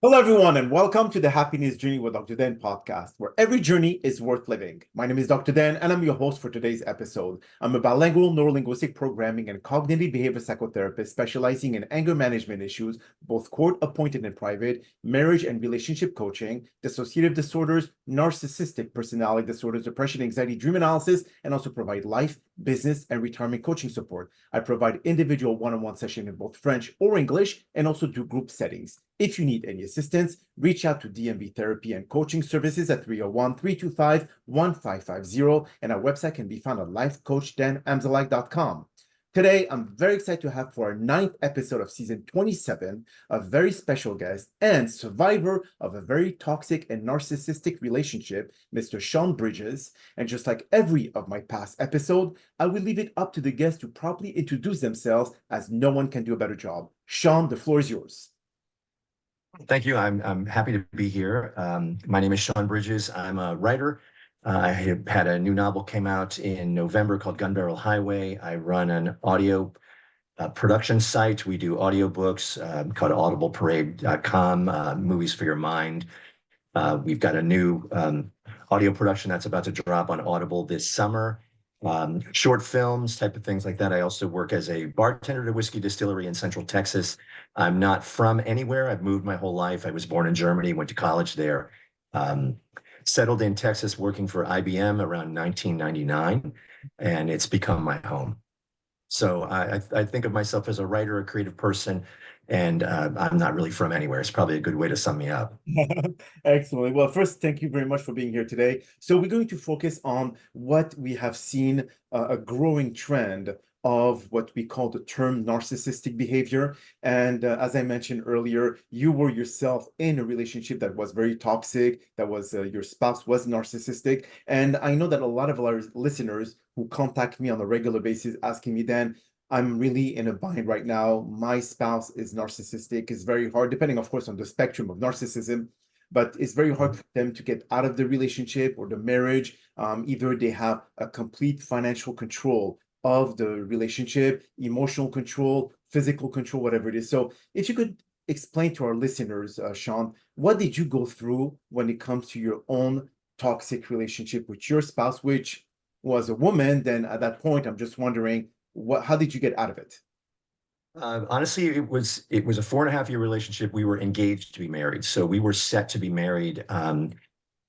Hello, everyone, and welcome to the Happiness Journey with Dr. Dan podcast, where every journey is worth living. My name is Dr. Dan, and I'm your host for today's episode. I'm a bilingual neurolinguistic programming and cognitive behavior psychotherapist specializing in anger management issues, both court-appointed and private, marriage and relationship coaching, dissociative disorders, narcissistic personality disorders, depression, anxiety, dream analysis, and also provide life, business, and retirement coaching support. I provide individual one-on-one sessions in both French or English, and also do group settings. If you need any assistance, reach out to DMV therapy and coaching services at 301-325-1550, and our website can be found at lifecoachddanamzallag.com. Today, I'm very excited to have for our ninth episode of season 27 a very special guest and survivor of a very toxic and narcissistic relationship, Mr. Sean Bridges. And just like every of my past episode, I will leave it up to the guests to properly introduce themselves, as no one can do a better job. Sean, the floor is yours. Thank you. I'm happy to be here. My name is Sean Bridges. I'm a writer. I had a new novel came out in November called Gunbarrel Highway. I run an audio production site. We do audiobooks called audibleparade.com, movies for your mind. We've got a new audio production that's about to drop on Audible this summer. Short films, type of things like that. I also work as a bartender at a whiskey distillery in Central Texas. I'm not from anywhere. I've moved my whole life. I was born in Germany, went to college there, settled in Texas working for IBM around 1999, and it's become my home. So I think of myself as a writer, a creative person, and I'm not really from anywhere. It's probably a good way to sum me up. Excellent. Well, first, thank you very much for being here today. So we're going to focus on what we have seen a growing trend of what we call the term narcissistic behavior. And as I mentioned earlier, you were yourself in a relationship that was very toxic, that was your spouse was narcissistic. And I know that a lot of our listeners who contact me on a regular basis asking me, Dan, I'm really in a bind right now. My spouse is narcissistic. It's very hard, depending, of course, on the spectrum of narcissism, but it's very hard for them to get out of the relationship or the marriage. Either they have a complete financial control of the relationship, emotional control, physical control, whatever it is. So if you could explain to our listeners, Sean, what did you go through when it comes to your own toxic relationship with your spouse, which was a woman? Then at that point, I'm just wondering, how did you get out of it? Honestly, it was a 4.5 year relationship. We were engaged to be married, so we were set to be married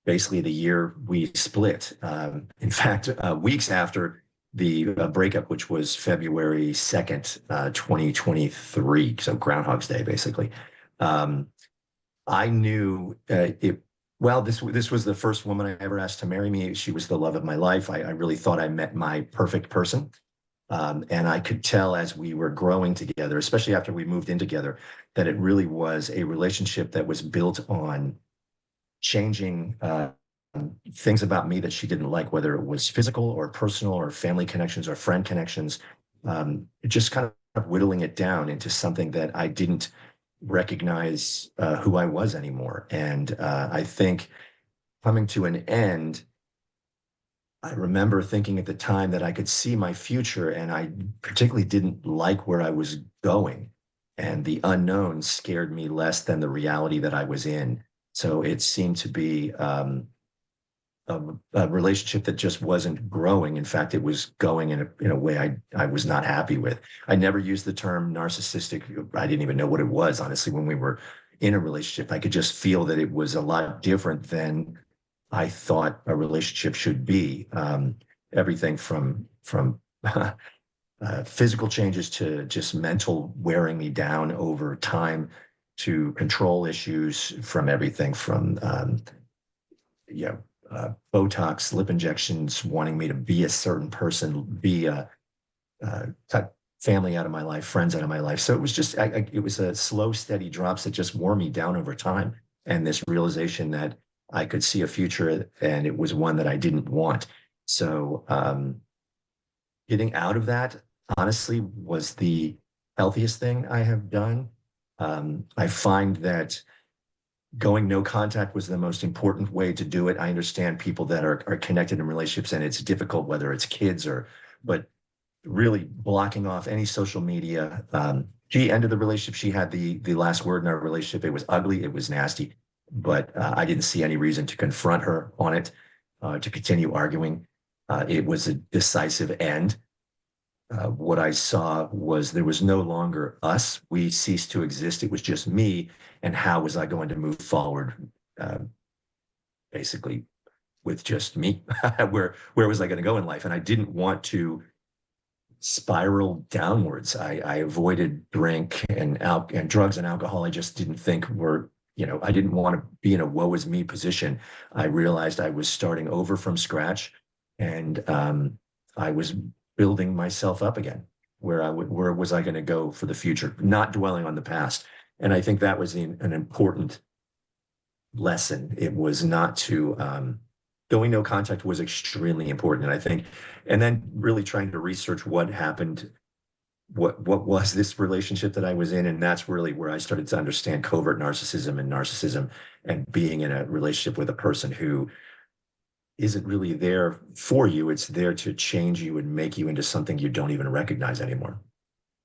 basically the year we split. In fact, weeks after the breakup, which was February 2nd, 2023, so Groundhog's Day, basically. I knew it. Well, this was the first woman I ever asked to marry me. She was the love of my life. I really thought I met my perfect person. And I could tell as we were growing together, especially after we moved in together, that it really was a relationship that was built on changing things about me that she didn't like, whether it was physical or personal or family connections or friend connections. Just kind of whittling it down into something that I didn't recognize who I was anymore. And I think coming to an end, I remember thinking at the time that I could see my future, and I particularly didn't like where I was going. And the unknown scared me less than the reality that I was in. So it seemed to be a relationship that just wasn't growing. In fact, it was going in a way I was not happy with. I never used the term narcissistic. I didn't even know what it was, honestly, when we were in a relationship. I could just feel that it was a lot different than I thought a relationship should be. Everything from physical changes to just mental wearing me down over time, to control issues, from everything from Botox, lip injections, wanting me to be a certain person, be cut family out of my life, friends out of my life. So it was just it was a slow, steady drops that just wore me down over time, and this realization that I could see a future, and it was one that I didn't want. So getting out of that, honestly, was the healthiest thing I have done. I find that going no contact was the most important way to do it. I understand people that are connected in relationships and it's difficult, whether it's kids but really blocking off any social media, she ended the relationship. She had the last word in our relationship. It was ugly. It was nasty, but I didn't see any reason to confront her on it, to continue arguing. It was a decisive end. What I saw was there was no longer us. We ceased to exist. It was just me. And how was I going to move forward? Uh, Basically, with just me. Where was I going to go in life? And I didn't want to spiral downwards. I avoided drink and drugs and alcohol. I just didn't think were, I didn't want to be in a woe is me position. I realized I was starting over from scratch, and I was building myself up again. Where was I going to go for the future? Not dwelling on the past. And I think that was an important lesson. It was not to going no contact was extremely important. And I think, and then really trying to research what happened, what was this relationship that I was in. And that's really where I started to understand covert narcissism and being in a relationship with a person who isn't really there for you. It's there to change you and make you into something you don't even recognize anymore.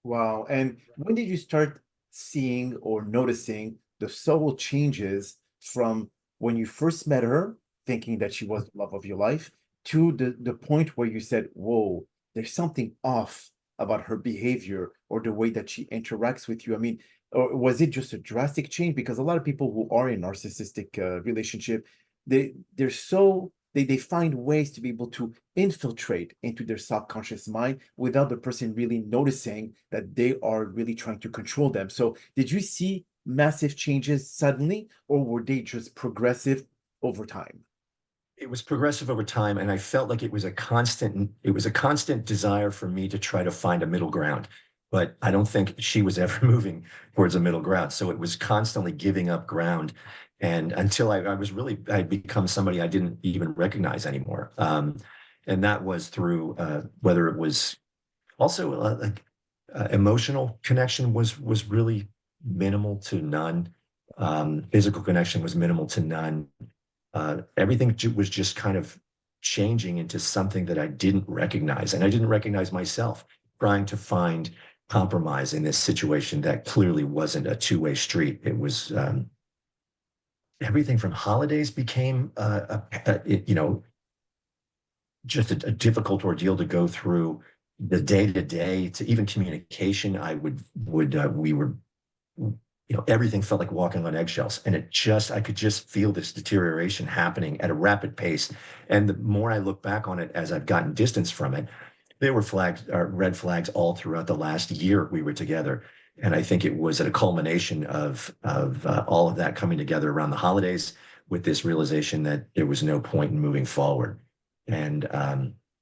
Wow. And when did you start seeing or noticing the subtle changes from when you first met her, thinking that she was the love of your life, to the point where you said, whoa, there's something off about her behavior or the way that she interacts with you? I mean, or was it just a drastic change? Because a lot of people who are in narcissistic relationship, they're so they find ways to be able to infiltrate into their subconscious mind without the person really noticing that they are really trying to control them. So did you see massive changes suddenly, or were they just progressive over time? It was progressive over time, and I felt like it was a constant desire for me to try to find a middle ground. But I don't think she was ever moving towards a middle ground. So it was constantly giving up ground. And until I'd become somebody I didn't even recognize anymore. And that was through whether it was also emotional connection was really minimal to none. Physical connection was minimal to none. Everything was just kind of changing into something that I didn't recognize. And I didn't recognize myself trying to find compromise in this situation that clearly wasn't a two-way street. It was everything from holidays became, just a difficult ordeal to go through. The day to day to even communication. We were everything felt like walking on eggshells, and I could just feel this deterioration happening at a rapid pace. And the more I look back on it as I've gotten distance from it, there were red flags all throughout the last year we were together. And I think it was at a culmination of all of that coming together around the holidays, with this realization that there was no point in moving forward. And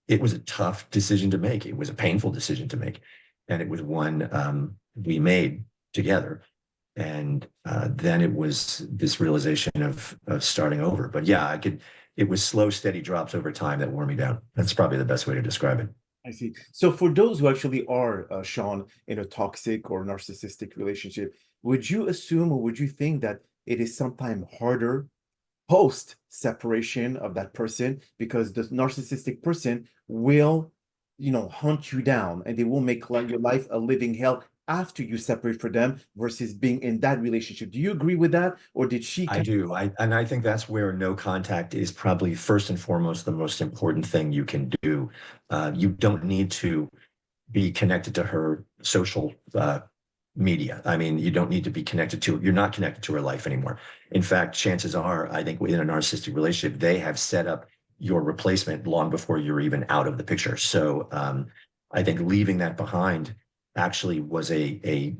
it was a tough decision to make. It was a painful decision to make, and it was one we made together. And then it was this realization of starting over. But yeah, it was slow, steady drops over time that wore me down. That's probably the best way to describe it. I see. So for those who actually are, Sean, in a toxic or narcissistic relationship, would you assume or would you think that it is sometimes harder post separation of that person, because the narcissistic person will, hunt you down, and they will make your life a living hell after you separate from them versus being in that relationship? Do you agree with that, or did she I do. I think that's where no contact is probably first and foremost the most important thing you can do. You don't need to be connected to her social media. I mean, you don't need to be connected to, you're not connected to her life anymore. In fact, chances are, I think within a narcissistic relationship, they have set up your replacement long before you're even out of the picture. So I think leaving that behind actually was a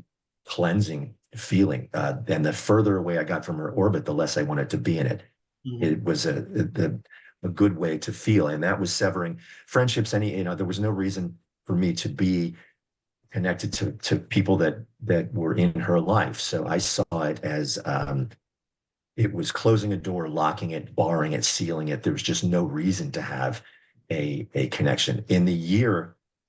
cleansing feeling. And the further away I got from her orbit, the less I wanted to be in it. Mhm. It was a good way to feel. And that was severing friendships. There was no reason for me to be connected to people that were in her life. So I saw it as it was closing a door, locking it, barring it, sealing it. There was just no reason to have a connection.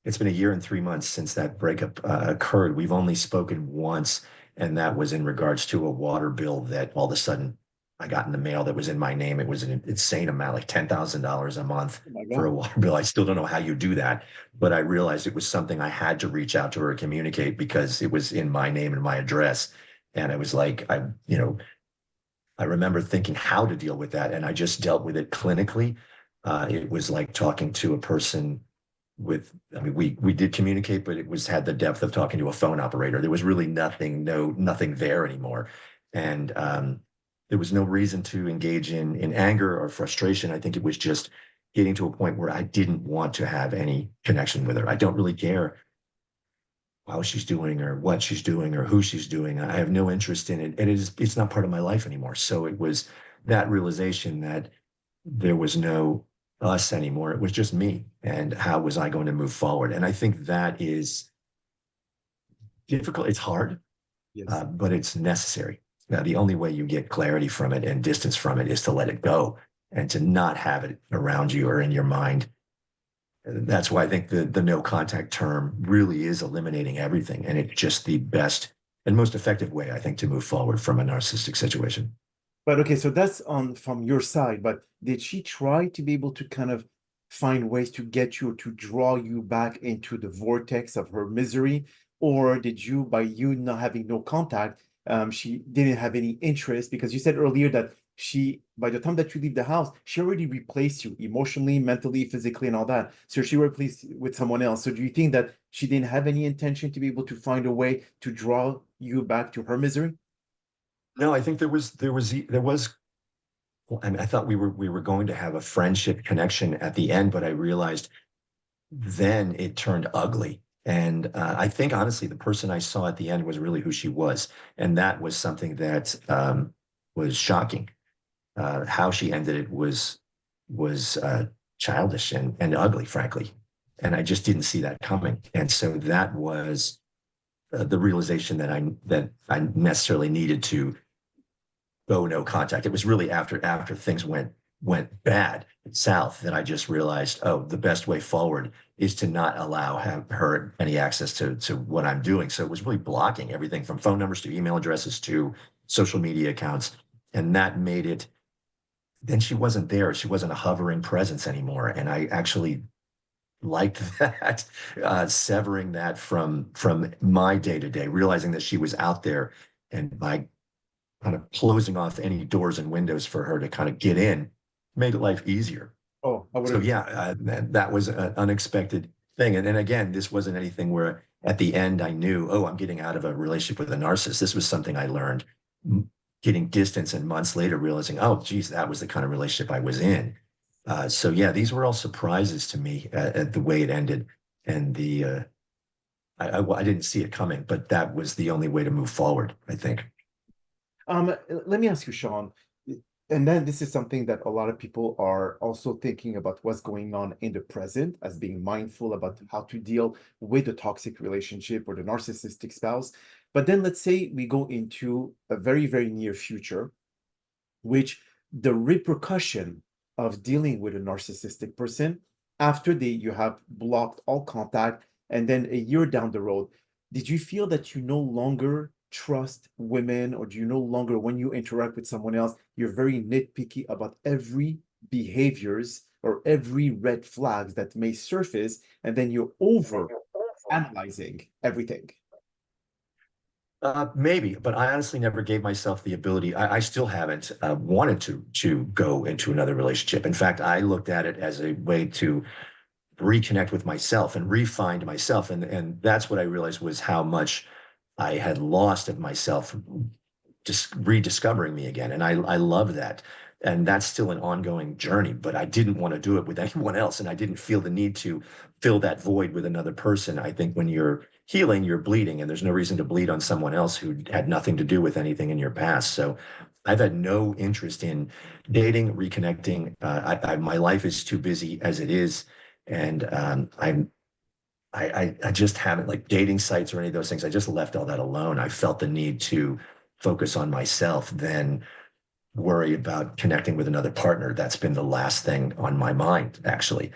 It's been a year and 3 months since that breakup occurred. We've only spoken once, and that was in regards to a water bill that all of a sudden I got in the mail that was in my name. It was an insane amount, like $10,000 a month Oh my for a God. water bill. I still don't know how you do that, but I realized it was something I had to reach out to her and communicate because it was in my name and my address. And it was like, I remember thinking how to deal with that. And I just dealt with it clinically. It was like talking to a person with, I mean, we did communicate, but it was had the depth of talking to a phone operator. There was really nothing there anymore. And there was no reason to engage in anger or frustration. I think it was just getting to a point where I didn't want to have any connection with her. I don't really care how she's doing or what she's doing or who she's doing. I have no interest in it. And it's not part of my life anymore. So it was that realization that there was no us anymore. It was just me. And how was I going to move forward? And I think that is difficult. It's hard, Yes. but it's necessary. Now, the only way you get clarity from it and distance from it is to let it go and to not have it around you or in your mind. That's why I think the no contact term really is eliminating everything. And it's just the best and most effective way, I think, to move forward from a narcissistic situation. But okay, so that's on from your side, but did she try to be able to kind of find ways to get you to draw you back into the vortex of her misery? Or did you, by you not having no contact, she didn't have any interest? Because you said earlier that she, by the time that you leave the house, she already replaced you emotionally, mentally, physically, and all that. So she replaced with someone else. So do you think that she didn't have any intention to be able to find a way to draw you back to her misery? No, I think there was well, I mean, I thought we were going to have a friendship connection at the end, but I realized then it turned ugly. And I think honestly, the person I saw at the end was really who she was, and that was something that was shocking. How she ended it was childish and ugly, frankly. And I just didn't see that coming. And so that was the realization that I necessarily needed to go no contact. It was really after things went bad south that I just realized, oh, the best way forward is to not allow her any access to what I'm doing. So it was really blocking everything from phone numbers to email addresses to social media accounts. And that made it, then she wasn't there. She wasn't a hovering presence anymore. And I actually liked that, severing that from my day to day, realizing that she was out there and by kind of closing off any doors and windows for her to kind of get in made life easier. Oh, I would So agree. yeah, that was an unexpected thing. And then again, this wasn't anything where at the end I knew, oh, I'm getting out of a relationship with a narcissist. This was something I learned getting distance and months later realizing, oh, geez, that was the kind of relationship I was in. So yeah, these were all surprises to me at the way it ended. And I didn't see it coming, but that was the only way to move forward, I think. Let me ask you, Sean, and then this is something that a lot of people are also thinking about what's going on in the present as being mindful about how to deal with a toxic relationship or the narcissistic spouse. But then let's say we go into a very, very near future, which the repercussion of dealing with a narcissistic person after you have blocked all contact, and then a year down the road, did you feel that you no longer trust women, or do you no longer, when you interact with someone else, you're very nitpicky about every behaviors or every red flags that may surface, and then you're over analyzing everything? Maybe, but I honestly never gave myself the ability. I still haven't wanted to go into another relationship. In fact, I looked at it as a way to reconnect with myself and re-find myself, and that's what I realized was how much I had lost of myself, just rediscovering me again. And I love that. And that's still an ongoing journey, but I didn't want to do it with anyone else. And I didn't feel the need to fill that void with another person. I think when you're healing, you're bleeding, and there's no reason to bleed on someone else who had nothing to do with anything in your past. So I've had no interest in dating, reconnecting. My life is too busy as it is. And I just haven't, like, dating sites or any of those things. I just left all that alone. I felt the need to focus on myself, then worry about connecting with another partner. That's been the last thing on my mind, actually.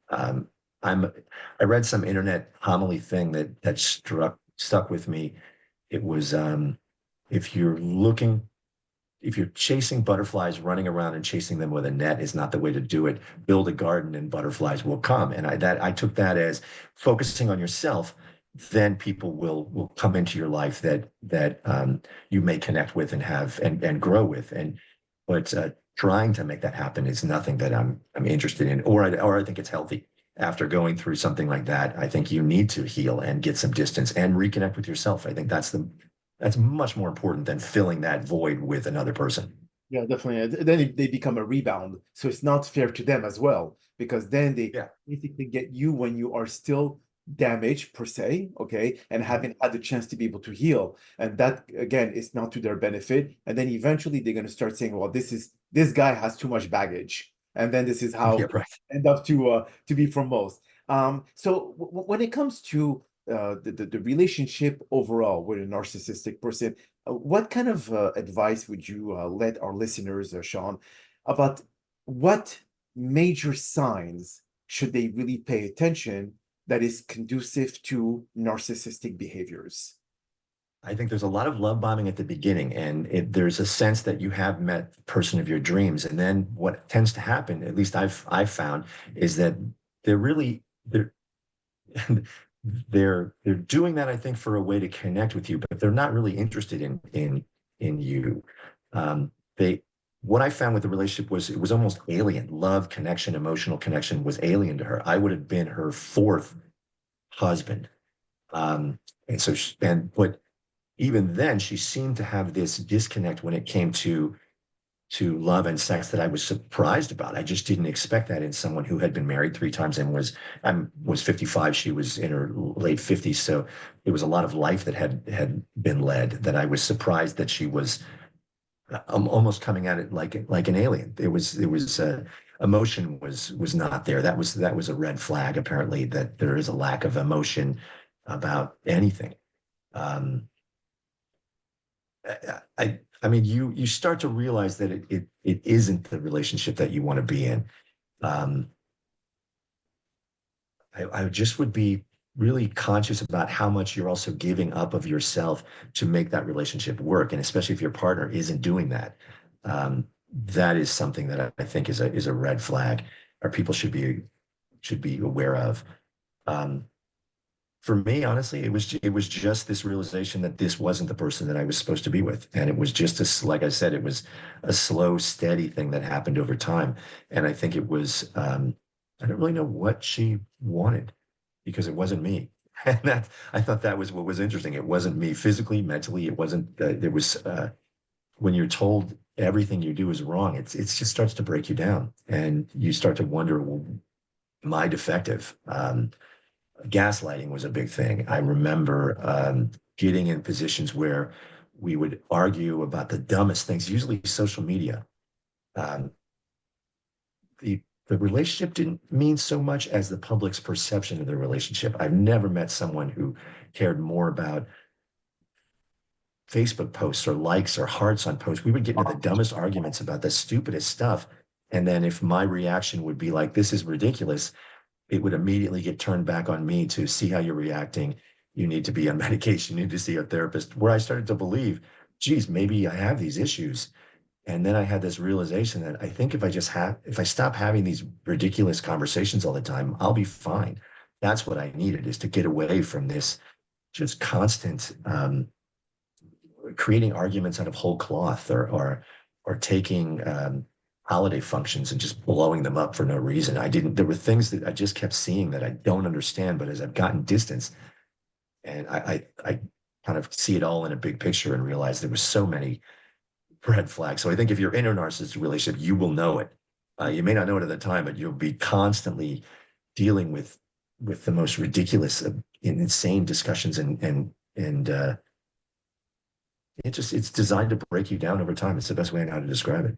Um, I'm I read some internet homily thing that stuck with me. It was if you're looking if you're chasing butterflies, running around and chasing them with a net is not the way to do it. Build a garden and butterflies will come. And I took that as focusing on yourself. Then people will come into your life that you may connect with and have and grow with. But trying to make that happen is nothing that I'm interested in, or I think it's healthy. After going through something like that, I think you need to heal and get some distance and reconnect with yourself. I think that's much more important than filling that void with another person. Yeah, definitely. And then they become a rebound. So it's not fair to them as well, because then they Yeah. basically get you when you are still damaged per se, okay, and haven't had the chance to be able to heal. And that again is not to their benefit. And then eventually they're going to start saying, well, this guy has too much baggage. And then this is how Yeah, right. end up to be for most. So when it comes to the relationship overall with a narcissistic person, what kind of advice would you let our listeners, Sean, about what major signs should they really pay attention that is conducive to narcissistic behaviors? I think there's a lot of love bombing at the beginning, and there's a sense that you have met the person of your dreams. And then what tends to happen, at least I've found, is that they're really they're doing that, I think, for a way to connect with you, but they're not really interested in you. They What I found with the relationship was it was almost alien. Love, connection, emotional connection was alien to her. I would have been her fourth husband. Um, and so she, and but even then, she seemed to have this disconnect when it came to love and sex that I was surprised about. I just didn't expect that in someone who had been married three times and was 55. She was in her late 50s. So there was a lot of life that had been led that I was surprised that she was almost coming at it like an alien. It was emotion was not there. That was a red flag, apparently, that there is a lack of emotion about anything. Um, I mean, you start to realize that it isn't the relationship that you want to be in. Um, I just would be really conscious about how much you're also giving up of yourself to make that relationship work, and especially if your partner isn't doing that. That is something that I think is a red flag, or people should be aware of. Um, for me, honestly, it was just this realization that this wasn't the person that I was supposed to be with, and it was just like I said, it was a slow, steady thing that happened over time, and I think it was I don't really know what she wanted because it wasn't me, and that I thought that was what was interesting. It wasn't me physically, mentally. It wasn't. There was when you're told everything you do is wrong, it just starts to break you down, and you start to wonder, well, am I defective? Gaslighting was a big thing. I remember getting in positions where we would argue about the dumbest things, usually social media. Um, the relationship didn't mean so much as the public's perception of the relationship. I've never met someone who cared more about Facebook posts or likes or hearts on posts. We would get into the dumbest arguments about the stupidest stuff. And then if my reaction would be like, this is ridiculous, it would immediately get turned back on me to see how you're reacting. You need to be on medication. You need to see a therapist. Where I started to believe, geez, maybe I have these issues. And then I had this realization that I think if I stop having these ridiculous conversations all the time, I'll be fine. That's what I needed, is to get away from this just constant creating arguments out of whole cloth, or taking holiday functions and just blowing them up for no reason. There were things that I just kept seeing that I don't understand, but as I've gotten distance, and I kind of see it all in a big picture and realize there were so many red flags. So I think if you're in a narcissistic relationship, you will know it. You may not know it at the time, but you'll be constantly dealing with the most ridiculous, insane discussions, and it's designed to break you down over time. It's the best way I know how to describe it.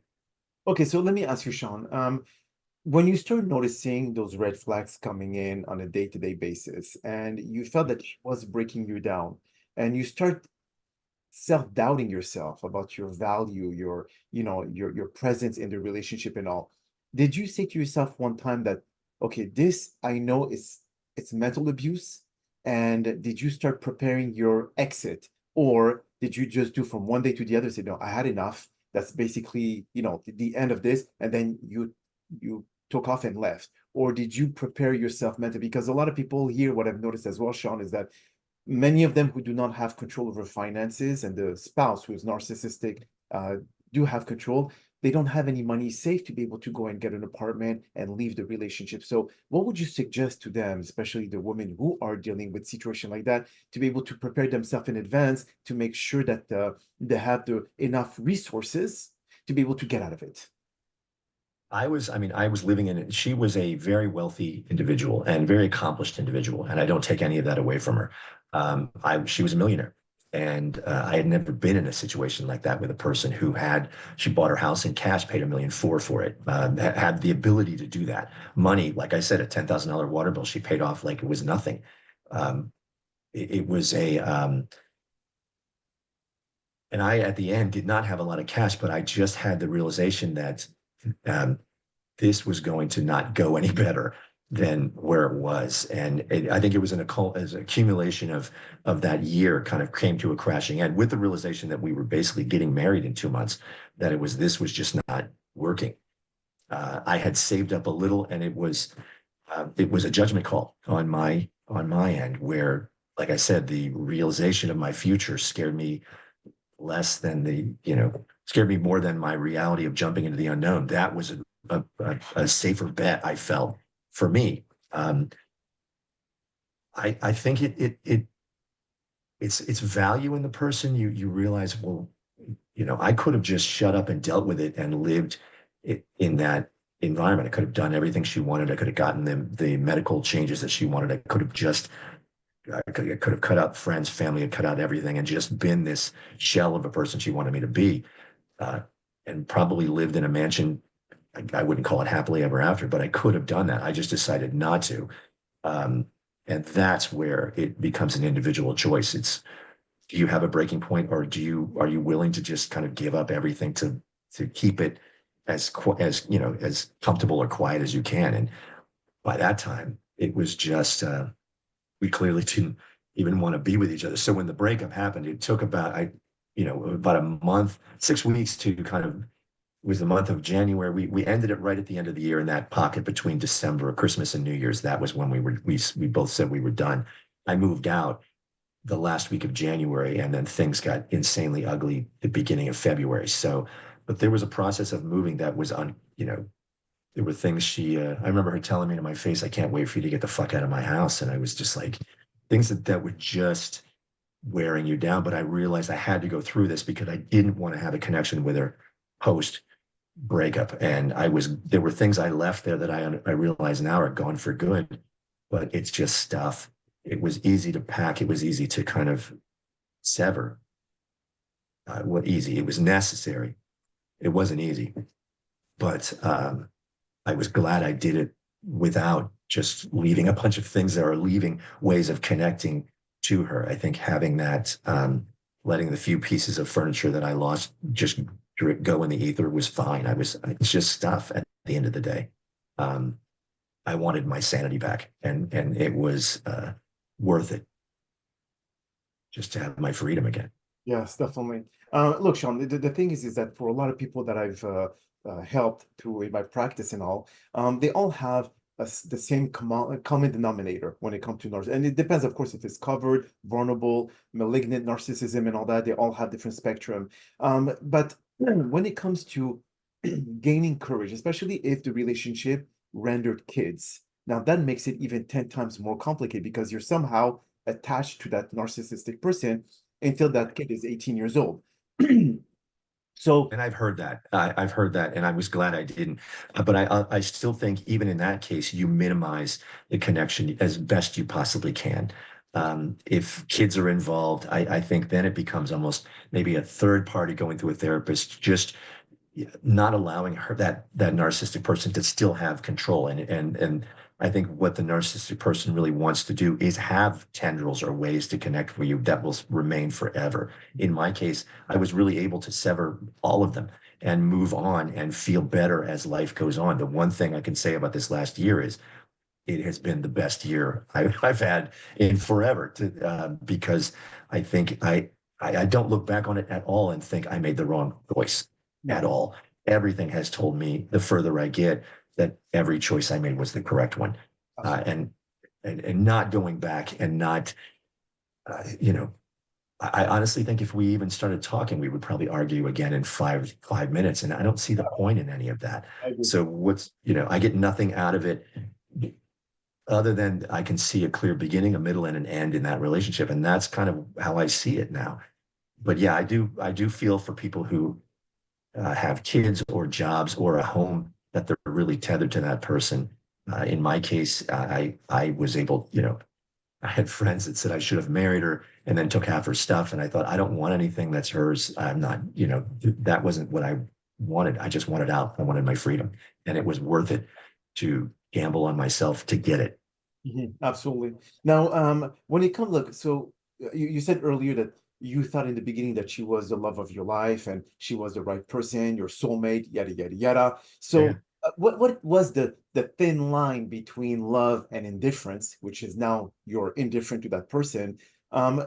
Okay, so let me ask you, Sean. When you start noticing those red flags coming in on a day-to-day basis, and you felt that she was breaking you down, and you start self-doubting yourself about your value, your presence in the relationship and all, did you say to yourself one time that, okay, this I know it's mental abuse, and did you start preparing your exit, or did you just do from one day to the other, say, no, I had enough, that's basically, the end of this, and then you took off and left? Or did you prepare yourself mentally? Because a lot of people here, what I've noticed as well, Sean, is that many of them who do not have control over finances, and the spouse who is narcissistic do have control, they don't have any money saved to be able to go and get an apartment and leave the relationship. So what would you suggest to them, especially the women who are dealing with situation like that, to be able to prepare themselves in advance to make sure that they have enough resources to be able to get out of it? I was living in it. She was a very wealthy individual and very accomplished individual, and I don't take any of that away from her. She was a millionaire, and I had never been in a situation like that with a person she bought her house in cash, paid $1.4 million for it, had the ability to do that. Money, like I said, a $10,000 water bill, she paid off like it was nothing. Um, it was and I, at the end, did not have a lot of cash, but I just had the realization that um, this was going to not go any better than where it was. And I think it was as an accumulation of that year kind of came to a crashing end with the realization that we were basically getting married in 2 months, that this was just not working. I had saved up a little, and it was a judgment call on my end, where, like I said, the realization of my future scared me less than scared me more than my reality of jumping into the unknown. That was a safer bet, I felt, for me. I think it's value in the person. You realize, well, I could have just shut up and dealt with it and lived in that environment. I could have done everything she wanted. I could have gotten the medical changes that she wanted. I could have cut out friends, family, and cut out everything, and just been this shell of a person she wanted me to be, uh, and probably lived in a mansion. I wouldn't call it happily ever after, but I could have done that. I just decided not to. Um, and that's where it becomes an individual choice. Do you have a breaking point, or are you willing to just kind of give up everything to keep it as comfortable or quiet as you can? And by that time, it was just we clearly didn't even want to be with each other. So when the breakup happened, it took about a month, 6 weeks to kind of, was the month of January. We ended it right at the end of the year, in that pocket between December, Christmas, and New Year's. That was when we both said we were done. I moved out the last week of January, and then things got insanely ugly the beginning of February. So, but there was a process of moving that was there were things I remember her telling me to my face, "I can't wait for you to get the fuck out of my house." And I was just like, things that were just wearing you down. But I realized I had to go through this because I didn't want to have a connection with her post breakup. And there were things I left there that I realize now are gone for good, but it's just stuff. It was easy to pack. It was easy to kind of sever. It was necessary. It wasn't easy, but I was glad I did it without just leaving a bunch of things that are leaving ways of connecting to her. I think having that, letting the few pieces of furniture that I lost just go in the ether was fine. It's just stuff at the end of the day. Um, I wanted my sanity back, and it was worth it just to have my freedom again. Yes, definitely. Look, Sean, the thing is that for a lot of people that I've helped through in my practice and all, they all have the same common denominator when it comes to narcissism. And it depends, of course, if it's covered, vulnerable, malignant narcissism, and all that. They all have different spectrum. But when it comes to gaining courage, especially if the relationship rendered kids, now that makes it even 10 times more complicated because you're somehow attached to that narcissistic person until that kid is 18 years old. So And I've heard that, and I was glad I didn't. But I still think, even in that case, you minimize the connection as best you possibly can. If kids are involved, I think then it becomes almost maybe a third party going through a therapist, just not allowing that narcissistic person to still have control. And I think what the narcissistic person really wants to do is have tendrils or ways to connect with you that will remain forever. In my case, I was really able to sever all of them and move on and feel better as life goes on. The one thing I can say about this last year is it has been the best year I've had in forever, because I think I don't look back on it at all and think I made the wrong choice. at No. all. Everything has told me the further I get that every choice I made was the correct one. Uh, Absolutely. and, and not going back and not, you know, I honestly think if we even started talking, we would probably argue again in five minutes. And I don't see the point in any of that. I agree. So I get nothing out of it other than I can see a clear beginning, a middle, and an end in that relationship. And that's kind of how I see it now. But yeah, I do feel for people who have kids or jobs or a home that they're really tethered to that person. In my case, I was able, I had friends that said I should have married her and then took half her stuff. And I thought, I don't want anything that's hers. I'm not, that wasn't what I wanted. I just wanted out. I wanted my freedom. And it was worth it to gamble on myself to get it. Mhm, absolutely. Now, when it comes, look, so you said earlier that you thought in the beginning that she was the love of your life and she was the right person, your soulmate, yada yada yada. Yeah. So, what was the thin line between love and indifference, which is now you're indifferent to that person? Um,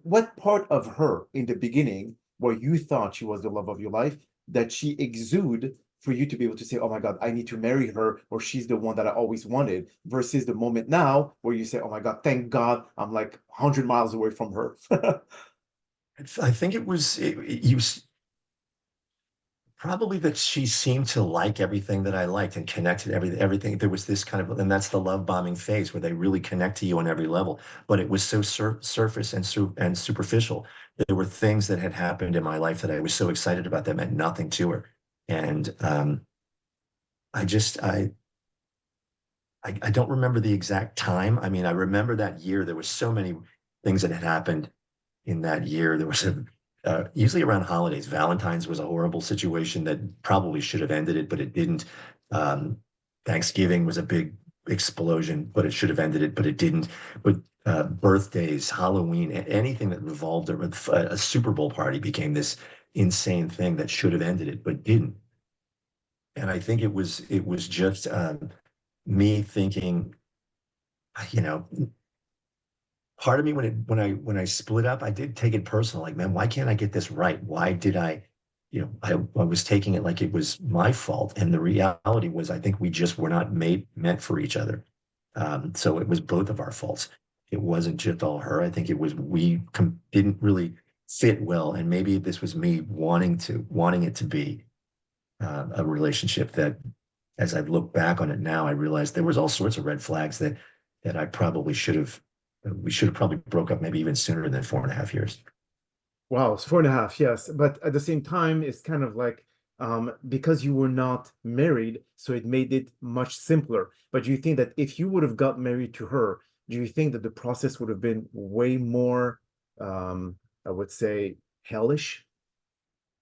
what part of her in the beginning, where you thought she was the love of your life, that she exude for you to be able to say, oh my God, I need to marry her, or she's the one that I always wanted, versus the moment now where you say, oh my God, thank God I'm like 100 miles away from her. I think you probably that she seemed to like everything that I liked and connected everything. There was this kind of, and that's the love bombing phase where they really connect to you on every level. But it was so surface and superficial. There were things that had happened in my life that I was so excited about that meant nothing to her. And I just I don't remember the exact time. I mean, I remember that year there was so many things that had happened in that year. There was usually around holidays. Valentine's was a horrible situation that probably should have ended it, but it didn't. Um, Thanksgiving was a big explosion, but it should have ended it, but it didn't. But birthdays, Halloween, anything that revolved around a Super Bowl party became this insane thing that should have ended it, but didn't. And I think it was just me thinking, you know, part of me when I split up, I did take it personal. Like, man, why can't I get this right? Why did I was taking it like it was my fault. And the reality was I think we just were not meant for each other. So it was both of our faults. It wasn't just all her. I think it was didn't really fit well. And maybe this was me wanting it to be a relationship that, as I look back on it now, I realized there was all sorts of red flags that I probably we should have probably broke up maybe even sooner than 4.5 years. Wow, it's 4.5, yes. But at the same time, it's kind of like because you were not married, so it made it much simpler. But do you think that if you would have got married to her, do you think that the process would have been way more, I would say, hellish?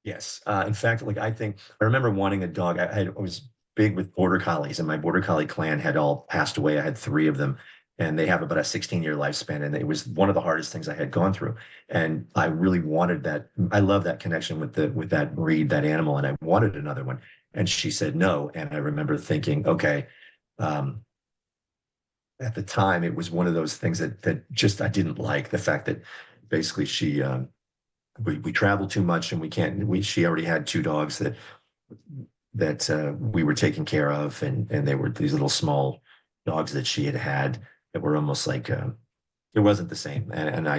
Yes. In fact, like I remember wanting a dog. I was big with border collies, and my border collie clan had all passed away. I had three of them, and they have about a 16-year lifespan. And it was one of the hardest things I had gone through. And I really wanted that. I love that connection with that breed, that animal, and I wanted another one. And she said no. And I remember thinking, okay, um, at the time, it was one of those things that just I didn't like the fact that basically we travel too much and we can't we she already had two dogs that we were taking care of, and they were these little small dogs that she had that were almost like it wasn't the same. And I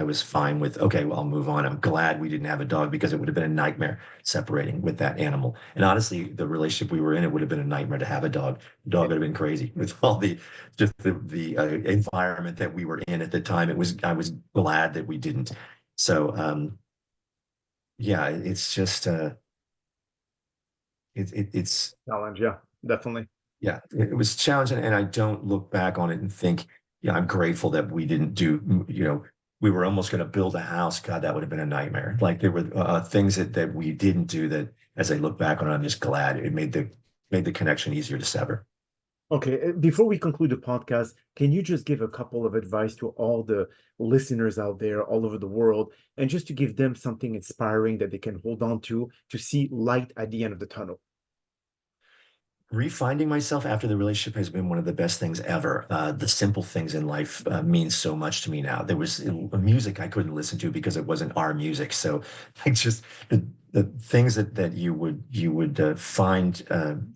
was fine with, okay, well, I'll move on. I'm glad we didn't have a dog because it would have been a nightmare separating with that animal. And honestly, the relationship we were in, it would have been a nightmare to have a dog. The dog would have been crazy with all the environment that we were in at the time. I was glad that we didn't. So yeah, it's just it's Challenge, yeah, definitely. yeah, it was challenging, and I don't look back on it and think, yeah, I'm grateful that we didn't we were almost going to build a house. God, that would have been a nightmare. Like there were things that we didn't do that, as I look back on it, I'm just glad it made the connection easier to sever. Okay, before we conclude the podcast, can you just give a couple of advice to all the listeners out there all over the world, and just to give them something inspiring that they can hold on to see light at the end of the tunnel? Refinding myself after the relationship has been one of the best things ever. The simple things in life means so much to me now. There was music I couldn't listen to because it wasn't our music. So I just the things that you would find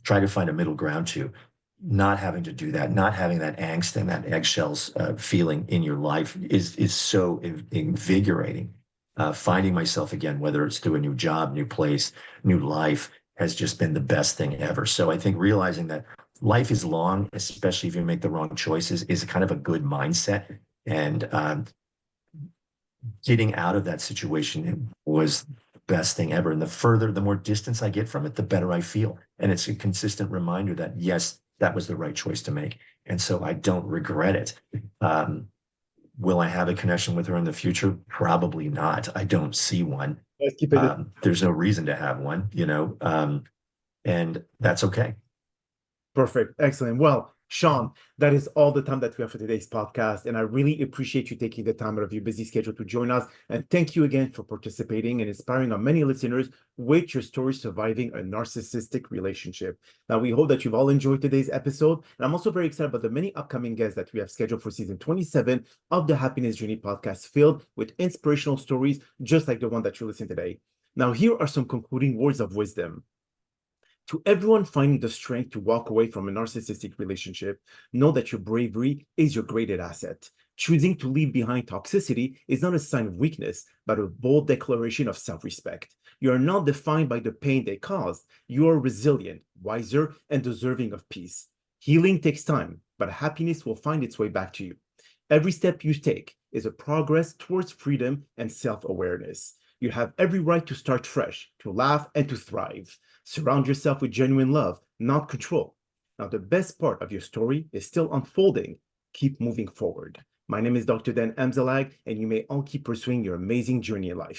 try to find a middle ground to, not having to do that, not having that angst and that eggshells feeling in your life is so invigorating. Finding myself again, whether it's through a new job, new place, new life, has just been the best thing ever. So I think realizing that life is long, especially if you make the wrong choices, is kind of a good mindset. And getting out of that situation was the best thing ever. And the more distance I get from it, the better I feel. And it's a consistent reminder that, yes, that was the right choice to make. And so I don't regret it. Will I have a connection with her in the future? Probably not. I don't see one. Let's keep it. There's no reason to have one, and that's okay. Perfect. Excellent. Well, Sean, that is all the time that we have for today's podcast. And I really appreciate you taking the time out of your busy schedule to join us. And thank you again for participating and inspiring our many listeners with your story surviving a narcissistic relationship. Now, we hope that you've all enjoyed today's episode. And I'm also very excited about the many upcoming guests that we have scheduled for season 27 of the Happiness Journey podcast, filled with inspirational stories just like the one that you listened today. Now, here are some concluding words of wisdom. To everyone finding the strength to walk away from a narcissistic relationship, know that your bravery is your greatest asset. Choosing to leave behind toxicity is not a sign of weakness, but a bold declaration of self-respect. You are not defined by the pain they caused. You are resilient, wiser, and deserving of peace. Healing takes time, but happiness will find its way back to you. Every step you take is a progress towards freedom and self-awareness. You have every right to start fresh, to laugh, and to thrive. Surround yourself with genuine love, not control. Now, the best part of your story is still unfolding. Keep moving forward. My name is Dr. Dan Amzallag, and you may all keep pursuing your amazing journey in life.